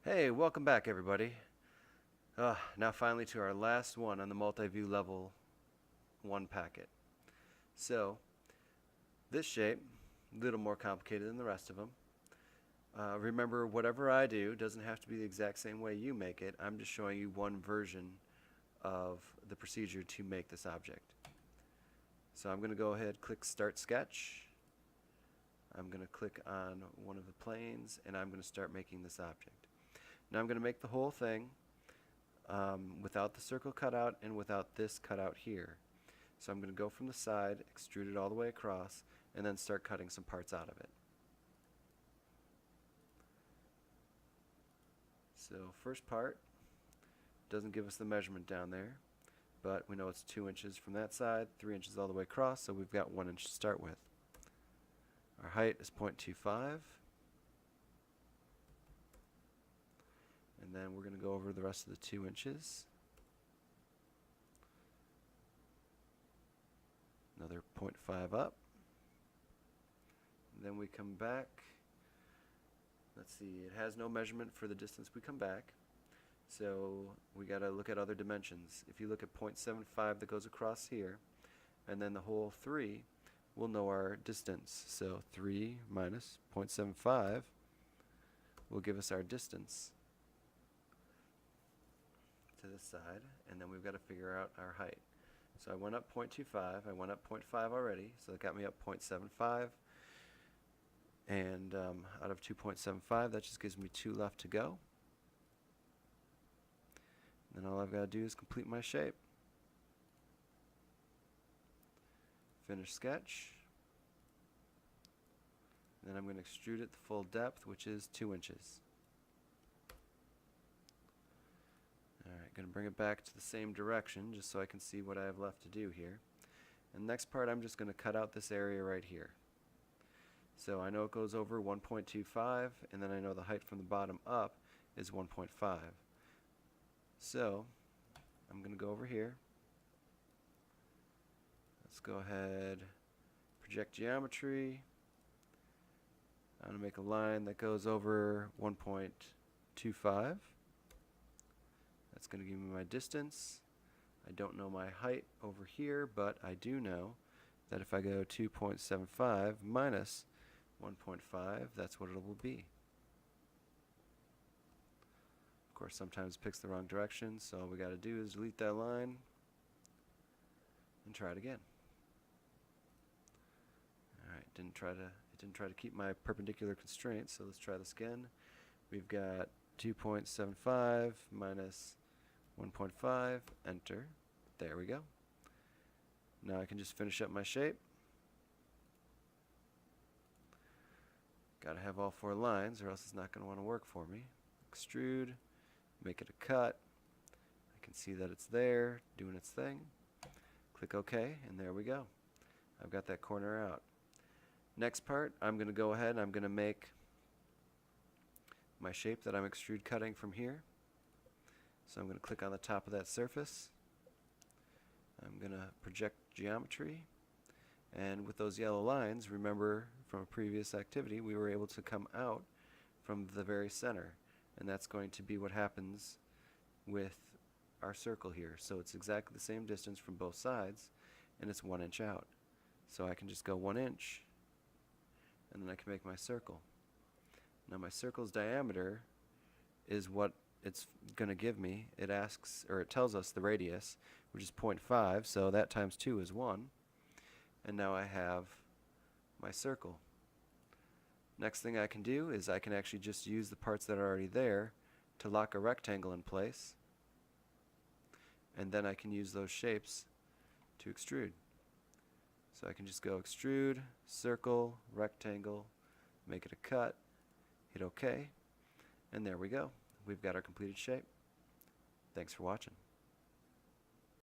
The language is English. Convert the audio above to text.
Hey, welcome back everybody. Now finally to our last one on the multi-view level 1 packet. So, this shape, a little more complicated than the rest of them. Remember, whatever I do doesn't have to be the exact same way you make it. I'm just showing you one version of the procedure to make this object. So I'm going to go ahead, click Start Sketch. I'm going to click on one of the planes, and I'm going to start making this object. Now I'm going to make the whole thing without the circle cutout and without this cutout here. So I'm going to go from the side, extrude it all the way across, and then start cutting some parts out of it. So first part doesn't give us the measurement down there, but we know it's 2 inches from that side, 3 inches all the way across, so we've got 1 inch to start with. Our height is 0.25. And then we're going to go over the rest of the 2 inches. Another 0.5 up. And then we come back. Let's see, it has no measurement for the distance we come back. So we got to look at other dimensions. If you look at 0.75 that goes across here, and then the whole 3, we'll know our distance. So 3 minus 0.75 will give us our distance to the side, and then we've got to figure out our height. So I went up 0.25, I went up 0.5 already, so that got me up 0.75, and out of 2.75 that just gives me 2 left to go. And then all I've got to do is complete my shape. Finish sketch. Then I'm going to extrude it the full depth, which is 2 inches. Alright, going to bring it back to the same direction just so I can see what I have left to do here. And the next part, I'm just going to cut out this area right here. So I know it goes over 1.25, and then I know the height from the bottom up is 1.5. So I'm going to go over here. Let's go ahead, project geometry. I'm going to make a line that goes over 1.25. That's going to give me my distance. I don't know my height over here, but I do know that if I go 2.75 minus 1.5, that's what it will be. Of course, sometimes it picks the wrong direction, so all we got to do is delete that line and try it again. Alright, it didn't try to keep my perpendicular constraints, so let's try this again. We've got 2.75 minus 1.5, enter. There we go. Now I can just finish up my shape. Gotta have all 4 lines or else it's not going to want to work for me. Extrude, make it a cut. I can see that it's there, doing its thing. Click OK, and there we go. I've got that corner out. Next part, I'm going to go ahead and I'm going to make my shape that I'm extrude cutting from here. So I'm going to click on the top of that surface. I'm going to project geometry, and with those yellow lines, remember from a previous activity, we were able to come out from the very center, and that's going to be what happens with our circle here. So it's exactly the same distance from both sides, and it's 1 inch out. So I can just go 1 inch, and then I can make my circle. Now my circle's diameter is what it's going to give me. It asks, or it tells us the radius, which is 0.5, so that times 2 is 1. And now I have my circle. Next thing I can do is I can actually just use the parts that are already there to lock a rectangle in place, and then I can use those shapes to extrude. So I can just go extrude, circle, rectangle, make it a cut, hit OK, and there we go. We've got our completed shape. Thanks for watching.